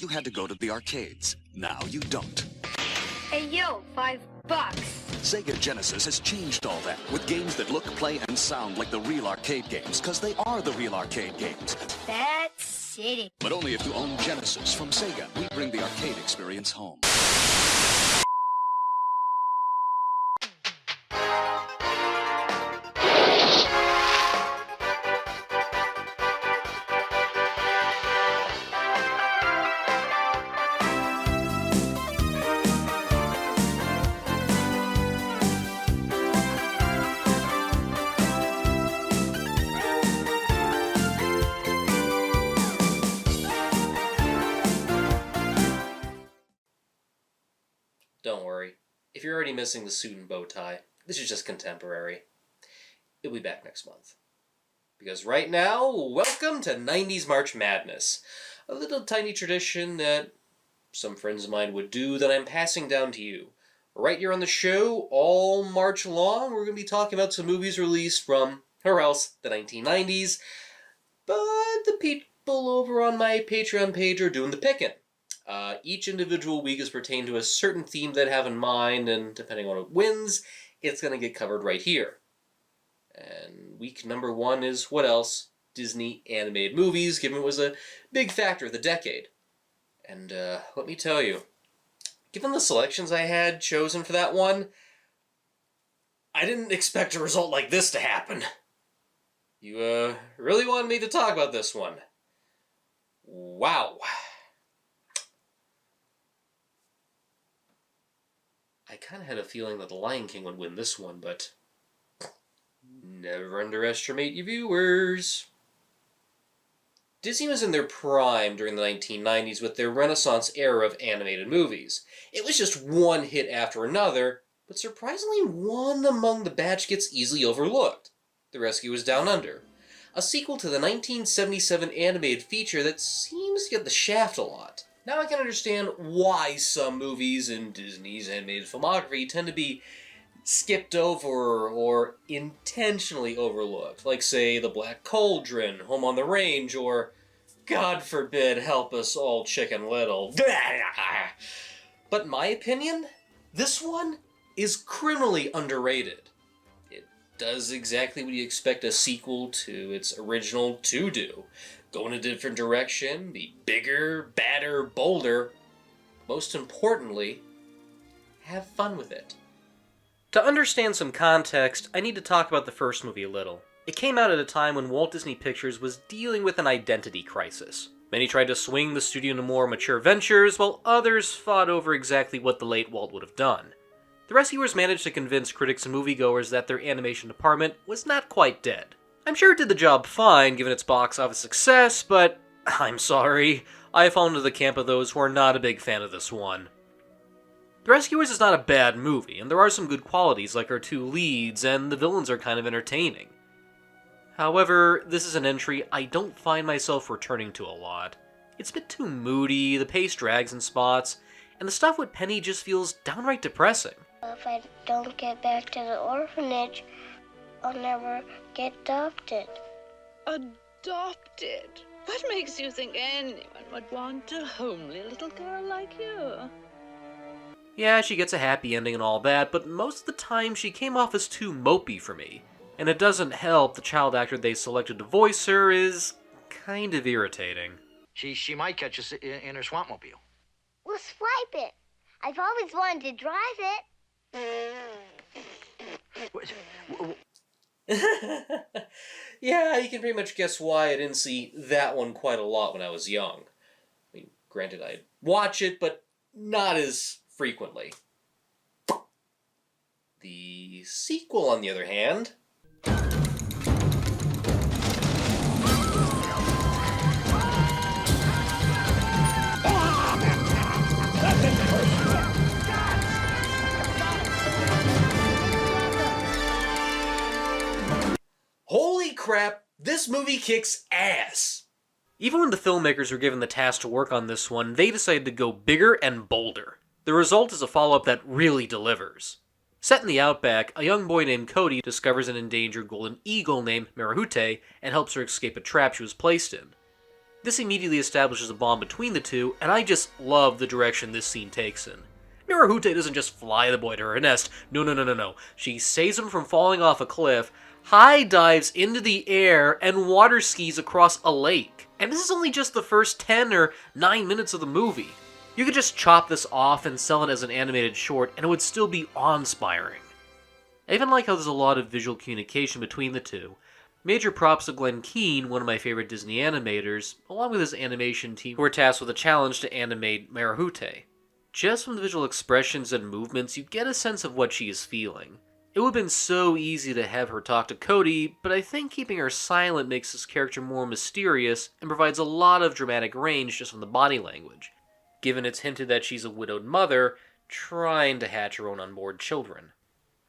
you had to go to the arcades. Now you don't. Hey, yo, $5. Sega Genesis has changed all that with games that look, play, and sound like the real arcade games, because they are the real arcade games. That's city. But only if you own Genesis from Sega. We bring the arcade experience home. Don't worry. If you're already missing the suit and bow tie, this is just contemporary. It'll be back next month. Because right now, welcome to 90s March Madness. A little tiny tradition that some friends of mine would do that I'm passing down to you. Right here on the show, all March long, we're going to be talking about some movies released from, or else, the 1990s. But the people over on my Patreon page are doing the picking. Each individual week is pertained to a certain theme that I have in mind, and depending on what wins, it's going to get covered right here. And week number 1 is, what else? Disney animated movies, given it was a big factor of the decade. And let me tell you, given the selections I had chosen for that one, I didn't expect a result like this to happen. You really wanted me to talk about this one. Wow. I kind of had a feeling that The Lion King would win this one, but never underestimate your viewers. Disney was in their prime during the 1990s with their Renaissance era of animated movies. It was just one hit after another, but surprisingly one among the batch gets easily overlooked. The Rescue is Down Under, a sequel to the 1977 animated feature that seems to get the shaft a lot. Now I can understand why some movies in Disney's animated filmography tend to be skipped over or intentionally overlooked, like, say, The Black Cauldron, Home on the Range, or, God forbid, Help Us All, Chicken Little. But in my opinion, this one is criminally underrated. It does exactly what you expect a sequel to its original to do. Go in a different direction, be bigger, badder, bolder. Most importantly, have fun with it. To understand some context, I need to talk about the first movie a little. It came out at a time when Walt Disney Pictures was dealing with an identity crisis. Many tried to swing the studio into more mature ventures, while others fought over exactly what the late Walt would have done. The Rescuers managed to convince critics and moviegoers that their animation department was not quite dead. I'm sure it did the job fine, given its box office success, but I'm sorry, I fall into the camp of those who are not a big fan of this one. The Rescuers is not a bad movie, and there are some good qualities like our two leads, and the villains are kind of entertaining. However, this is an entry I don't find myself returning to a lot. It's a bit too moody, the pace drags in spots, and the stuff with Penny just feels downright depressing. If I don't get back to the orphanage, I'll never get adopted. Adopted? What makes you think anyone would want a homely little girl like you? Yeah, she gets a happy ending and all that, but most of the time she came off as too mopey for me. And it doesn't help the child actor they selected to voice her is kind of irritating. She might catch us in her swampmobile. We'll swipe it. I've always wanted to drive it. Yeah, you can pretty much guess why I didn't see that one quite a lot when I was young. I mean, granted, I'd watch it, but not as frequently. The sequel, on the other hand... Holy crap, this movie kicks ass! Even when the filmmakers were given the task to work on this one, they decided to go bigger and bolder. The result is a follow-up that really delivers. Set in the outback, a young boy named Cody discovers an endangered golden eagle named Marahute and helps her escape a trap she was placed in. This immediately establishes a bond between the two, and I just love the direction this scene takes in. Marahute doesn't just fly the boy to her nest. No. She saves him from falling off a cliff, high dives into the air, and water skis across a lake. And this is only just the first 10 or 9 minutes of the movie. You could just chop this off and sell it as an animated short, and it would still be awe-inspiring. I even like how there's a lot of visual communication between the two. Major props to Glenn Keane, one of my favorite Disney animators, along with his animation team who were tasked with a challenge to animate Marahute. Just from the visual expressions and movements, you get a sense of what she is feeling. It would have been so easy to have her talk to Cody, but I think keeping her silent makes this character more mysterious and provides a lot of dramatic range just from the body language, given it's hinted that she's a widowed mother trying to hatch her own unborn children.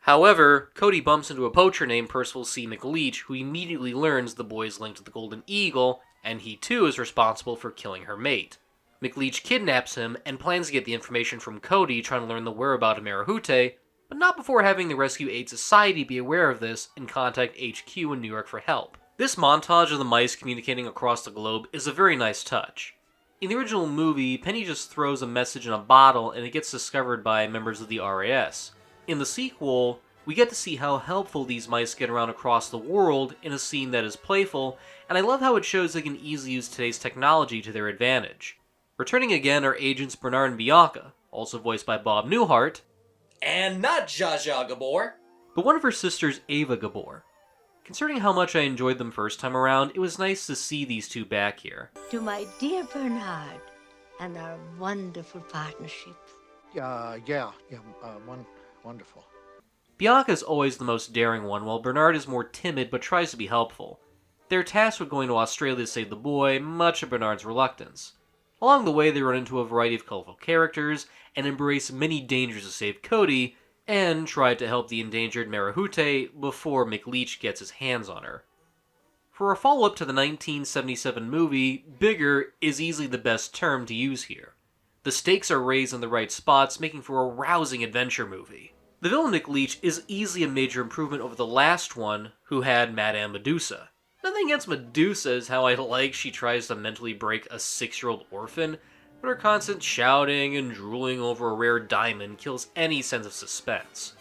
However, Cody bumps into a poacher named Percival C. McLeach, who immediately learns the boy is linked to the Golden Eagle, and he too is responsible for killing her mate. McLeach kidnaps him and plans to get the information from Cody, trying to learn the whereabouts of Marahute, but not before having the Rescue Aid Society be aware of this and contact HQ in New York for help. This montage of the mice communicating across the globe is a very nice touch. In the original movie, Penny just throws a message in a bottle and it gets discovered by members of the RAS. In the sequel, we get to see how helpful these mice get around across the world in a scene that is playful, and I love how it shows they can easily use today's technology to their advantage. Returning again are agents Bernard and Bianca, also voiced by Bob Newhart, and not Zsa Zsa Gabor, but one of her sisters, Ava Gabor. Considering how much I enjoyed them first time around, it was nice to see these two back here. To my dear Bernard and our wonderful partnership. Wonderful. Bianca is always the most daring one, while Bernard is more timid but tries to be helpful. They're tasked with going to Australia to save the boy, much of Bernard's reluctance. Along the way, they run into a variety of colorful characters, and embrace many dangers to save Cody, and try to help the endangered Marahute before McLeach gets his hands on her. For a follow-up to the 1977 movie, bigger is easily the best term to use here. The stakes are raised in the right spots, making for a rousing adventure movie. The villain McLeach is easily a major improvement over the last one, who had Madame Medusa. Nothing against Medusa is how I like she tries to mentally break a 6-year-old orphan, but her constant shouting and drooling over a rare diamond kills any sense of suspense.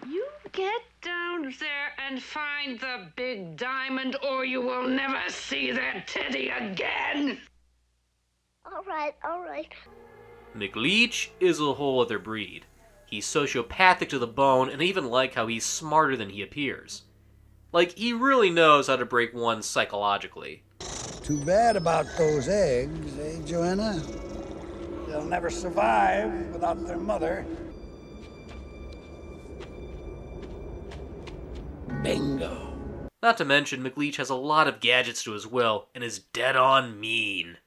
You get down there and find the big diamond, or you will never see that teddy again. All right. McLeach is a whole other breed. He's sociopathic to the bone, and I even like how he's smarter than he appears. Like, he really knows how to break one psychologically. Too bad about those eggs, eh, Joanna? They'll never survive without their mother. Bingo. Not to mention, McLeach has a lot of gadgets to his will, and is dead-on mean.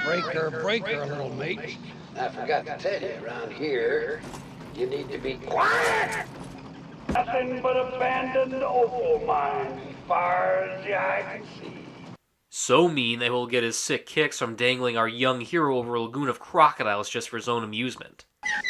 Breaker, little mate. I forgot to tell you, around here, you need to be quiet. Nothing but abandoned opal mines as far as the eye can see. So mean that he'll get his sick kicks from dangling our young hero over a lagoon of crocodiles just for his own amusement.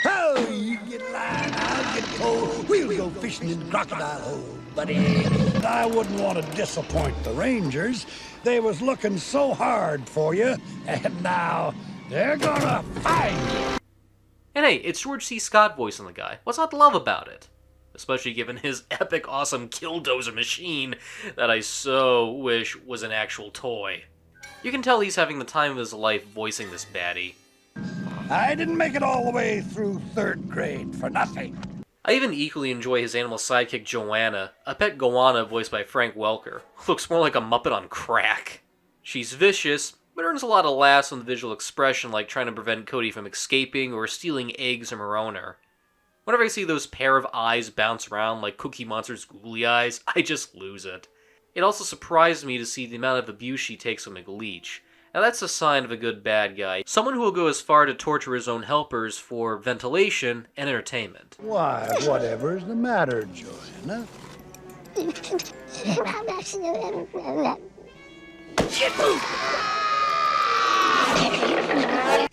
Oh, you get line, I'll get pole. We'll go fishing in the crocodile hole, buddy. I wouldn't want to disappoint the Rangers. They was looking so hard for you, and now they're gonna find you. And hey, it's George C. Scott voicing the guy. What's not to love about it? Especially given his epic, awesome killdozer machine that I so wish was an actual toy. You can tell he's having the time of his life voicing this baddie. I didn't make it all the way through 3rd grade for nothing. I even equally enjoy his animal sidekick Joanna, a pet goanna voiced by Frank Welker, who looks more like a Muppet on crack. She's vicious, but earns a lot of laughs on the visual expression, like trying to prevent Cody from escaping or stealing eggs from her owner. Whenever I see those pair of eyes bounce around like Cookie Monster's googly eyes, I just lose it. It also surprised me to see the amount of abuse she takes from McLeach. Now that's a sign of a good bad guy. Someone who will go as far to torture his own helpers for ventilation and entertainment. Why, whatever's the matter, Joanna? In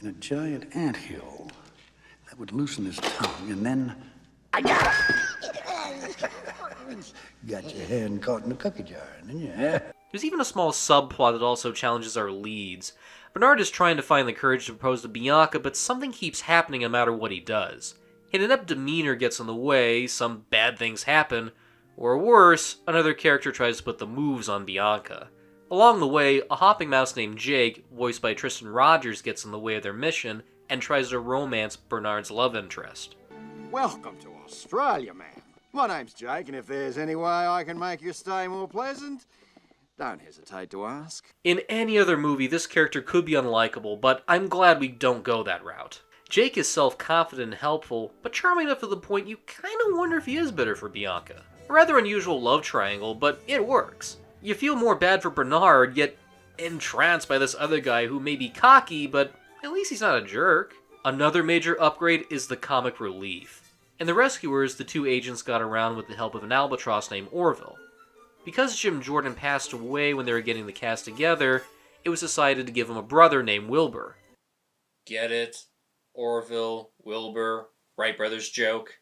a giant anthill, that would loosen his tongue, and then... I got it! Got your hand caught in the cookie jar, didn't you? There's even a small subplot that also challenges our leads. Bernard is trying to find the courage to propose to Bianca, but something keeps happening no matter what he does. His inept demeanor gets in the way, some bad things happen, or worse, another character tries to put the moves on Bianca. Along the way, a hopping mouse named Jake, voiced by Tristan Rogers, gets in the way of their mission and tries to romance Bernard's love interest. Welcome to Australia, man. My name's Jake, and if there's any way I can make your stay more pleasant, don't hesitate to ask. In any other movie, this character could be unlikable, but I'm glad we don't go that route. Jake is self-confident and helpful, but charming enough to the point you kind of wonder if he is bitter for Bianca. A rather unusual love triangle, but it works. You feel more bad for Bernard, yet entranced by this other guy who may be cocky, but at least he's not a jerk. Another major upgrade is the comic relief. In The Rescuers, the two agents got around with the help of an albatross named Orville. Because Jim Jordan passed away when they were getting the cast together, it was decided to give him a brother named Wilbur. Get it? Orville, Wilbur, Wright Brothers joke.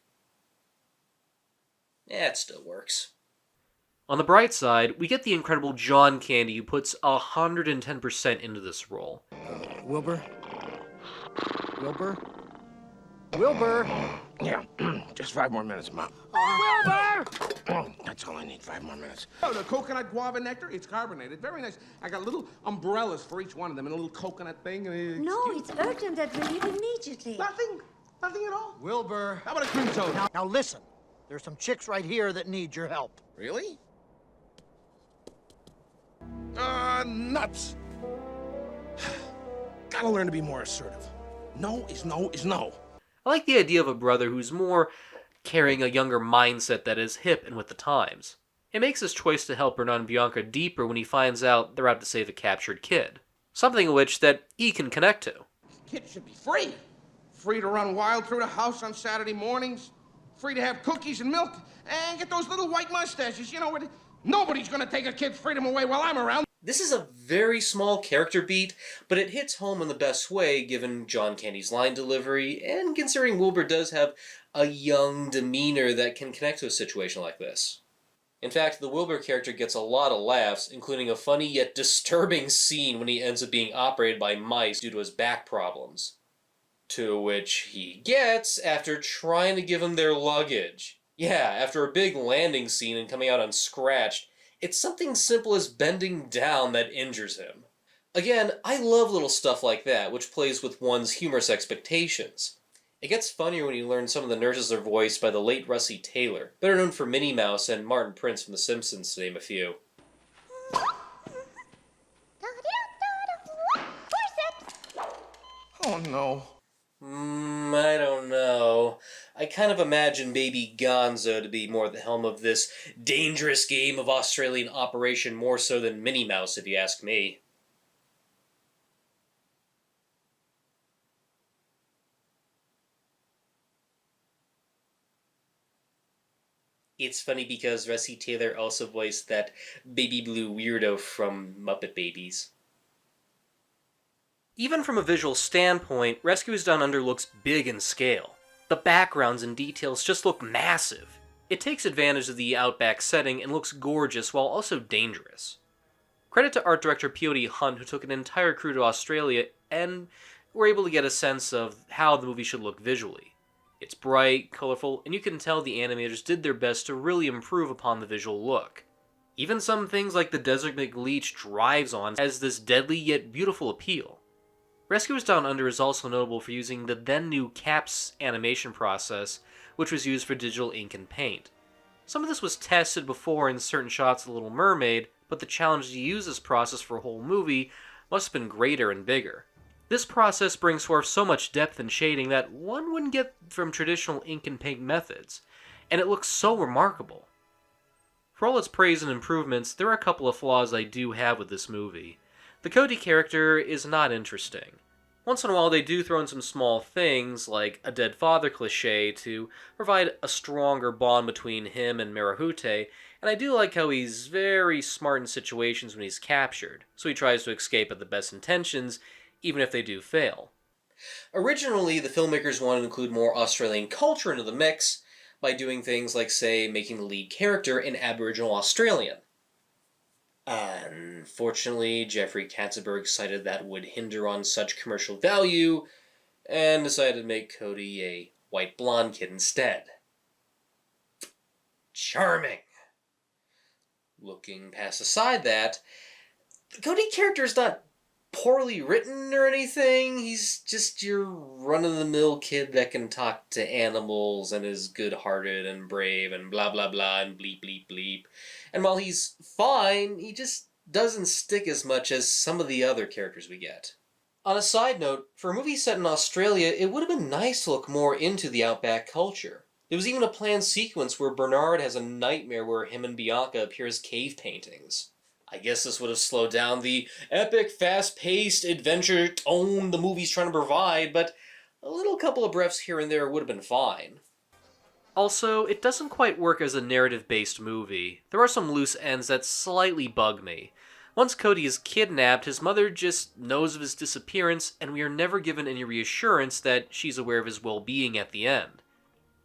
Yeah, it still works. On the bright side, we get the incredible John Candy, who puts 110% into this role. Wilbur? Wilbur? Wilbur? Yeah, just 5 more minutes, Mom. Wilbur! That's all I need, 5 more minutes. Oh, the coconut guava nectar, it's carbonated. Very nice. I got little umbrellas for each one of them and a little coconut thing. No, it's urgent that we leave immediately. Nothing. Nothing at all. Wilbur. How about a cream soda? Now listen, there's some chicks right here that need your help. Really? Nuts. Gotta learn to be more assertive. No is no is no. I like the idea of a brother who's more carrying a younger mindset that is hip and with the times. It makes his choice to help Bernard and Bianca deeper when he finds out they're out to save a captured kid. Something which that he can connect to. Kids should be free. Free to run wild through the house on Saturday mornings. Free to have cookies and milk. And get those little white mustaches, you know, where nobody's gonna take a kid's freedom away while I'm around. This is a very small character beat, but it hits home in the best way given John Candy's line delivery, and considering Wilbur does have a young demeanor that can connect to a situation like this. In fact, the Wilbur character gets a lot of laughs, including a funny yet disturbing scene when he ends up being operated by mice due to his back problems. To which he gets after trying to give them their luggage. Yeah, after a big landing scene and coming out unscratched, it's something simple as bending down that injures him. Again, I love little stuff like that, which plays with one's humorous expectations. It gets funnier when you learn some of the nurses are voiced by the late Russie Taylor, better known for Minnie Mouse and Martin Prince from The Simpsons, to name a few. Oh no. I don't know. I kind of imagine baby Gonzo to be more at the helm of this dangerous game of Australian operation more so than Minnie Mouse, if you ask me. It's funny because Russie Taylor also voiced that baby blue weirdo from Muppet Babies. Even from a visual standpoint, Rescuers Down Under looks big in scale. The backgrounds and details just look massive. It takes advantage of the outback setting and looks gorgeous while also dangerous. Credit to art director P.O.D. Hunt, who took an entire crew to Australia and were able to get a sense of how the movie should look visually. It's bright, colorful, and you can tell the animators did their best to really improve upon the visual look. Even some things like the Desert McLeach drives on has this deadly yet beautiful appeal. Rescuers Down Under is also notable for using the then-new CAPS animation process, which was used for digital ink and paint. Some of this was tested before in certain shots of The Little Mermaid, but the challenge to use this process for a whole movie must have been greater and bigger. This process brings forth so much depth and shading that one wouldn't get from traditional ink and paint methods, and it looks so remarkable. For all its praise and improvements, there are a couple of flaws I do have with this movie. The Cody character is not interesting. Once in a while they do throw in some small things, like a dead father cliché, to provide a stronger bond between him and Marahute, and I do like how he's very smart in situations when he's captured, so he tries to escape at the best intentions, even if they do fail. Originally, the filmmakers wanted to include more Australian culture into the mix by doing things like, say, making the lead character an Aboriginal Australian. Unfortunately, Jeffrey Katzenberg cited that would hinder on such commercial value, and decided to make Cody a white blonde kid instead. Charming. Looking past aside that, the Cody character is not poorly written or anything. He's just your run-of-the-mill kid that can talk to animals and is good-hearted and brave and blah blah blah and bleep bleep bleep. And while he's fine, he just doesn't stick as much as some of the other characters we get. On a side note, for a movie set in Australia, it would have been nice to look more into the outback culture. There was even a planned sequence where Bernard has a nightmare where him and Bianca appear as cave paintings. I guess this would have slowed down the epic, fast-paced adventure tone the movie's trying to provide, but a little couple of breaths here and there would have been fine. Also, it doesn't quite work as a narrative-based movie. There are some loose ends that slightly bug me. Once Cody is kidnapped, his mother just knows of his disappearance, and we are never given any reassurance that she's aware of his well-being at the end.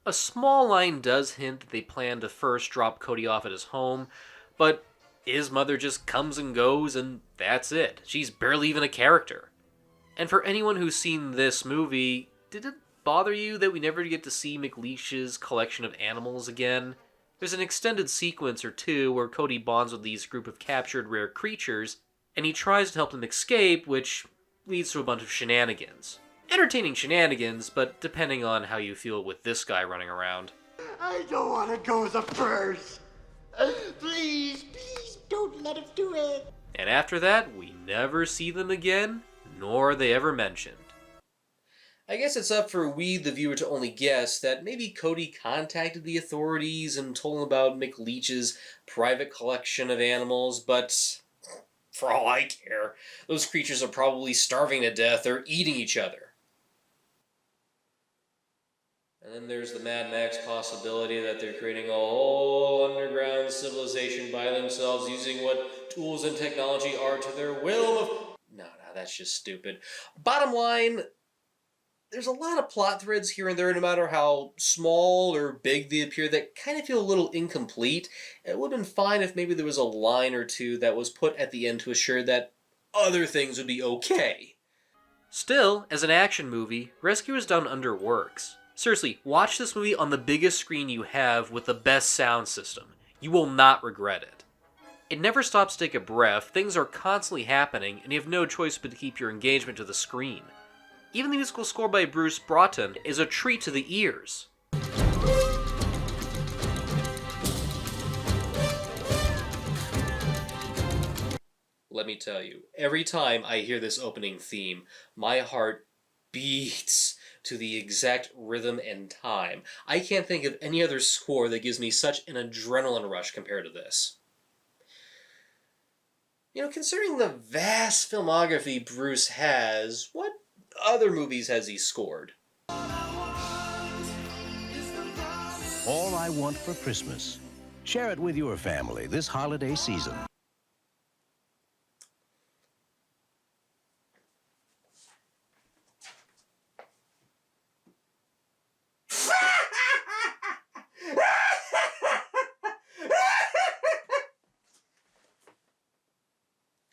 A small line does hint that they plan to first drop Cody off at his home, but his mother just comes and goes, and that's it. She's barely even a character. And for anyone who's seen this movie, did it bother you that we never get to see McLeish's collection of animals again? There's an extended sequence or two where Cody bonds with these group of captured rare creatures, and he tries to help them escape, which leads to a bunch of shenanigans. Entertaining shenanigans, but depending on how you feel with this guy running around. I don't want to go the first. Please, please, don't let him do it. And after that, we never see them again, nor are they ever mentioned. I guess it's up for we, the viewer, to only guess that maybe Cody contacted the authorities and told them about McLeish's private collection of animals, but for all I care, those creatures are probably starving to death or eating each other. And then there's the Mad Max possibility that they're creating a whole underground civilization by themselves using what tools and technology are to their will. No, that's just stupid. Bottom line, there's a lot of plot threads here and there, no matter how small or big they appear, that kind of feel a little incomplete. It would have been fine if maybe there was a line or two that was put at the end to assure that other things would be okay. Still, as an action movie, Rescuers Down Under works. Seriously, watch this movie on the biggest screen you have with the best sound system. You will not regret it. It never stops to take a breath, things are constantly happening, and you have no choice but to keep your engagement to the screen. Even the musical score by Bruce Broughton is a treat to the ears. Let me tell you, every time I hear this opening theme, my heart beats to the exact rhythm and time. I can't think of any other score that gives me such an adrenaline rush compared to this. You know, considering the vast filmography Bruce has, what other movies has he scored? All I Want for Christmas. Share it with your family this holiday season.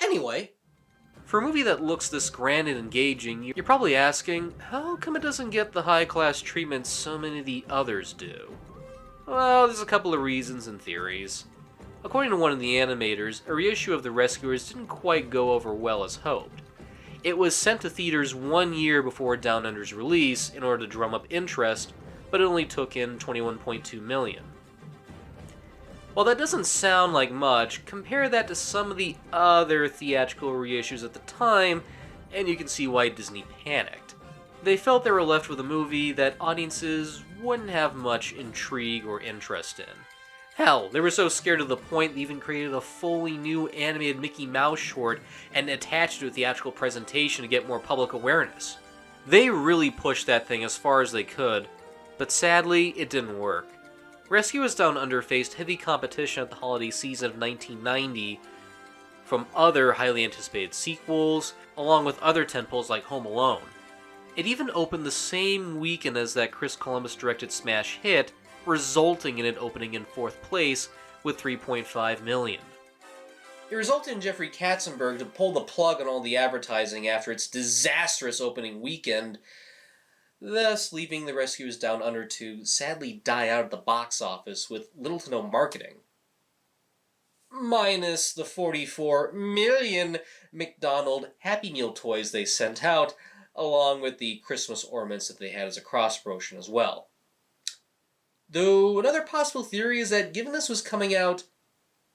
Anyway, for a movie that looks this grand and engaging, you're probably asking, how come it doesn't get the high-class treatment so many of the others do? Well, there's a couple of reasons and theories. According to one of the animators, a reissue of The Rescuers didn't quite go over well as hoped. It was sent to theaters 1 year before Down Under's release in order to drum up interest, but it only took in $21.2 million. While that doesn't sound like much, compare that to some of the other theatrical reissues at the time, and you can see why Disney panicked. They felt they were left with a movie that audiences wouldn't have much intrigue or interest in. Hell, they were so scared to the point they even created a fully new animated Mickey Mouse short and attached it to a theatrical presentation to get more public awareness. They really pushed that thing as far as they could, but sadly, it didn't work. Rescuers Down Under faced heavy competition at the holiday season of 1990 from other highly anticipated sequels, along with other tentpoles like Home Alone. It even opened the same weekend as that Chris Columbus-directed smash hit, resulting in it opening in 4th place with $3.5 million. It resulted in Jeffrey Katzenberg to pull the plug on all the advertising after its disastrous opening weekend, thus leaving the Rescuers Down Under to sadly die out at the box office with little to no marketing. Minus the 44 million McDonald Happy Meal toys they sent out, along with the Christmas ornaments that they had as a cross-promotion as well. Though another possible theory is that given this was coming out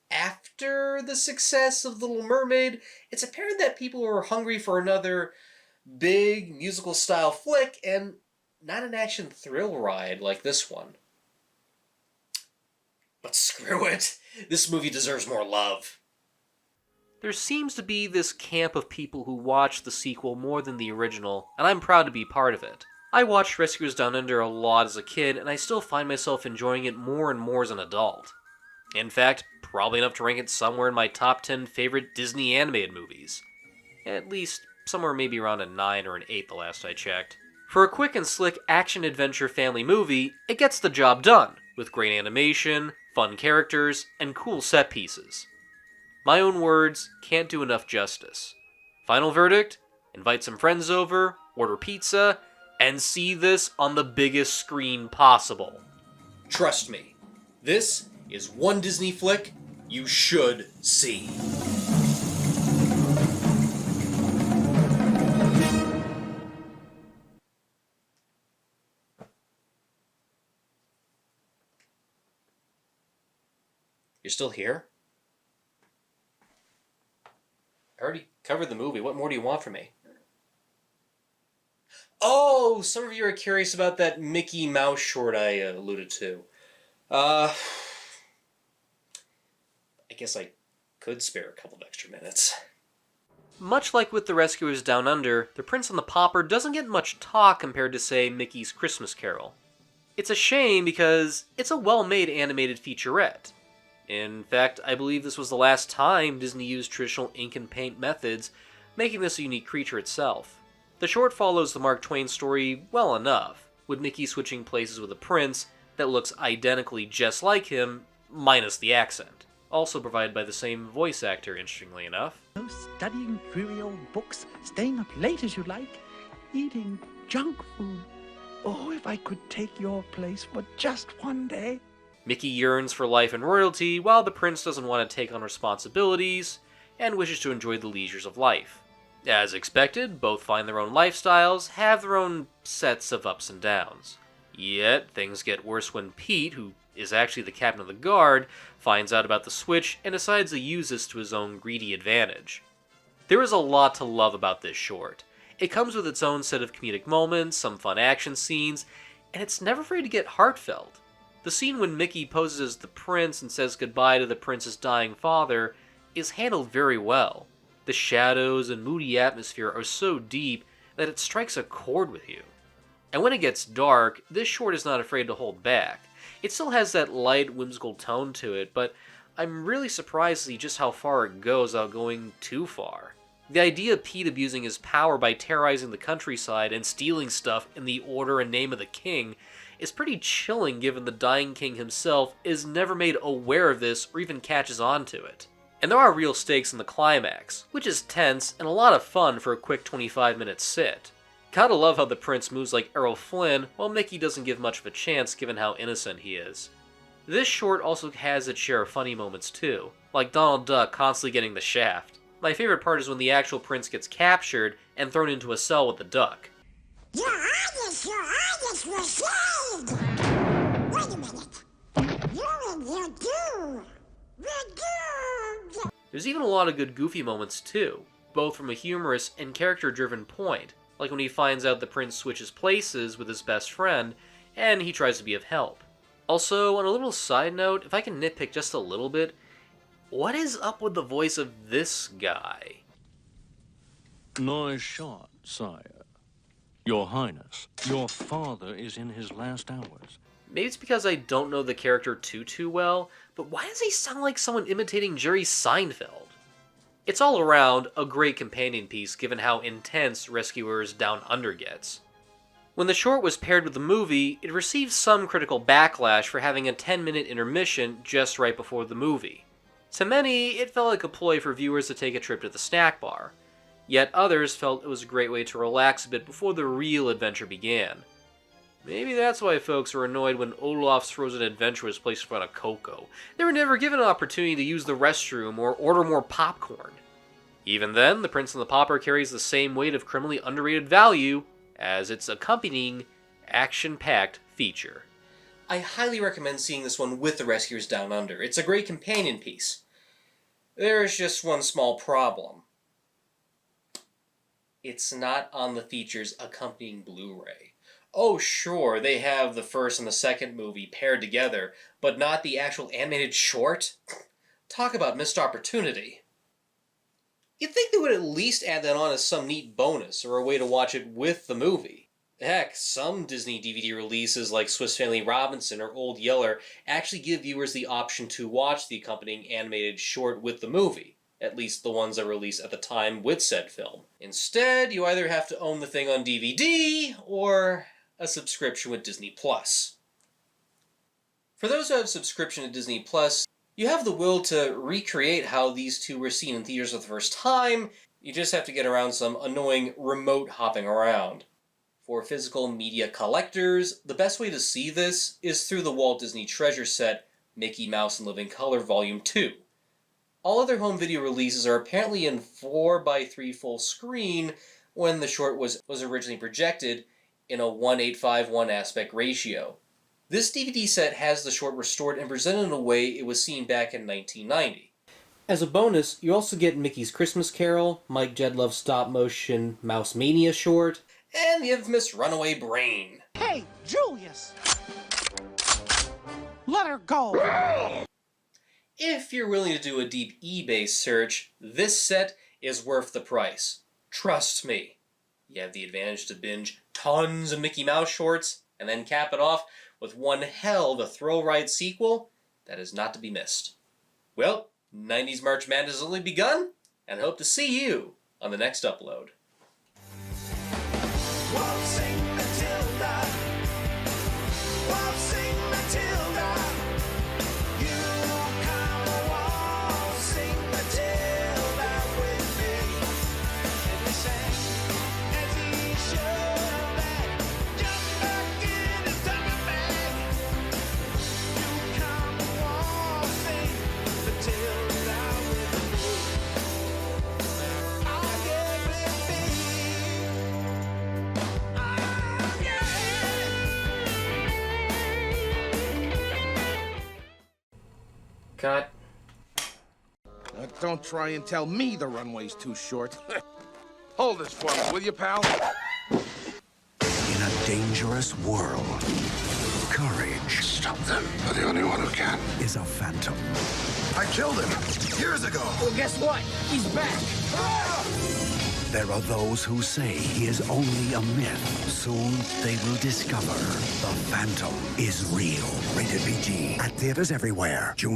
after the success of The Little Mermaid, it's apparent that people were hungry for another big musical-style flick and not an action thrill ride like this one. But screw it! This movie deserves more love. There seems to be this camp of people who watch the sequel more than the original, and I'm proud to be part of it. I watched Rescuers Down Under a lot as a kid, and I still find myself enjoying it more and more as an adult. In fact, probably enough to rank it somewhere in my top 10 favorite Disney animated movies. At least somewhere maybe around a 9 or an 8 the last I checked. For a quick and slick action-adventure family movie, it gets the job done, with great animation, fun characters, and cool set pieces. My own words can't do enough justice. Final verdict? Invite some friends over, order pizza, and see this on the biggest screen possible. Trust me, this is one Disney flick you should see. You're still here? I already covered the movie. What more do you want from me? Oh, some of you are curious about that Mickey Mouse short I alluded to. I guess I could spare a couple of extra minutes. Much like with The Rescuers Down Under, The Prince and the Pauper doesn't get much talk compared to, say, Mickey's Christmas Carol. It's a shame because it's a well-made animated featurette. In fact, I believe this was the last time Disney used traditional ink and paint methods, making this a unique creature itself. The short follows the Mark Twain story well enough, with Mickey switching places with a prince that looks identically just like him, minus the accent. Also provided by the same voice actor, interestingly enough. Studying dreary old books, staying up late as you like, eating junk food. Oh, if I could take your place for just one day. Mickey yearns for life and royalty, while the prince doesn't want to take on responsibilities and wishes to enjoy the leisures of life. As expected, both find their own lifestyles, have their own sets of ups and downs. Yet, things get worse when Pete, who is actually the captain of the guard, finds out about the switch and decides to use this to his own greedy advantage. There is a lot to love about this short. It comes with its own set of comedic moments, some fun action scenes, and it's never afraid to get heartfelt. The scene when Mickey poses as the prince and says goodbye to the prince's dying father is handled very well. The shadows and moody atmosphere are so deep that it strikes a chord with you. And when it gets dark, this short is not afraid to hold back. It still has that light, whimsical tone to it, but I'm really surprised to see just how far it goes without going too far. The idea of Pete abusing his power by terrorizing the countryside and stealing stuff in the order and name of the king is pretty chilling given the dying king himself is never made aware of this or even catches on to it. And there are real stakes in the climax, which is tense and a lot of fun for a quick 25-minute sit. Gotta love how the prince moves like Errol Flynn, while Mickey doesn't give much of a chance given how innocent he is. This short also has its share of funny moments too, like Donald Duck constantly getting the shaft. My favorite part is when the actual prince gets captured and thrown into a cell with the duck. Your Highness was saved! Wait a minute. You're in here too. We're doomed! There's even a lot of good goofy moments too, both from a humorous and character-driven point, like when he finds out the prince switches places with his best friend, and he tries to be of help. Also, on a little side note, if I can nitpick just a little bit, what is up with the voice of this guy? Nice shot, sire. Your Highness, your father is in his last hours. Maybe it's because I don't know the character too well, but why does he sound like someone imitating Jerry Seinfeld? It's all around a great companion piece given how intense Rescuers Down Under gets. When the short was paired with the movie, it received some critical backlash for having a 10-minute intermission just right before the movie. To many, it felt like a ploy for viewers to take a trip to the snack bar. Yet others felt it was a great way to relax a bit before the real adventure began. Maybe that's why folks were annoyed when Olaf's Frozen Adventure was placed in front of Coco. They were never given an opportunity to use the restroom or order more popcorn. Even then, The Prince and the Pauper carries the same weight of criminally underrated value as its accompanying action-packed feature. I highly recommend seeing this one with The Rescuers Down Under. It's a great companion piece. There's just one small problem. It's not on the feature's accompanying Blu-ray. Oh sure, they have the first and the second movie paired together, but not the actual animated short? Talk about missed opportunity. You'd think they would at least add that on as some neat bonus, or a way to watch it with the movie. Heck, some Disney DVD releases like Swiss Family Robinson or Old Yeller actually give viewers the option to watch the accompanying animated short with the movie, at least the ones that released at the time with said film. Instead, you either have to own the thing on DVD, or a subscription with Disney+. For those who have a subscription to Disney+, you have the will to recreate how these two were seen in theaters for the first time. You just have to get around some annoying remote hopping around. For physical media collectors, the best way to see this is through the Walt Disney Treasure Set Mickey Mouse in Living Color Volume 2. All other home video releases are apparently in 4:3 full screen when the short was originally projected in a 1:8:1 aspect ratio. This DVD set has the short restored and presented in a way it was seen back in 1990. As a bonus, you also get Mickey's Christmas Carol, Mike Jedlove's stop-motion Mouse Mania short, and the infamous Runaway Brain. Hey, Julius! Let her go! If you're willing to do a deep eBay search, this set is worth the price. Trust me. You have the advantage to binge tons of Mickey Mouse shorts, and then cap it off with one hell of a thrill ride sequel that is not to be missed. Well, 90s March Madness has only begun, and I hope to see you on the next upload. Waltzing Matilda, waltzing Matilda, you come waltzing Matilda with me. And he sang as he showed her back, jump back in his tummy bag. You come waltzing Matilda with me. Oh yeah, baby. Cut. Don't try and tell me the runway's too short. Hold this for me, will you, pal? In a dangerous world, courage. Stop them. You're the only one who can. Is a phantom. I killed him years ago. Well, guess what? He's back. There are those who say he is only a myth. Soon they will discover the Phantom is real. Rated PG. At theaters everywhere. June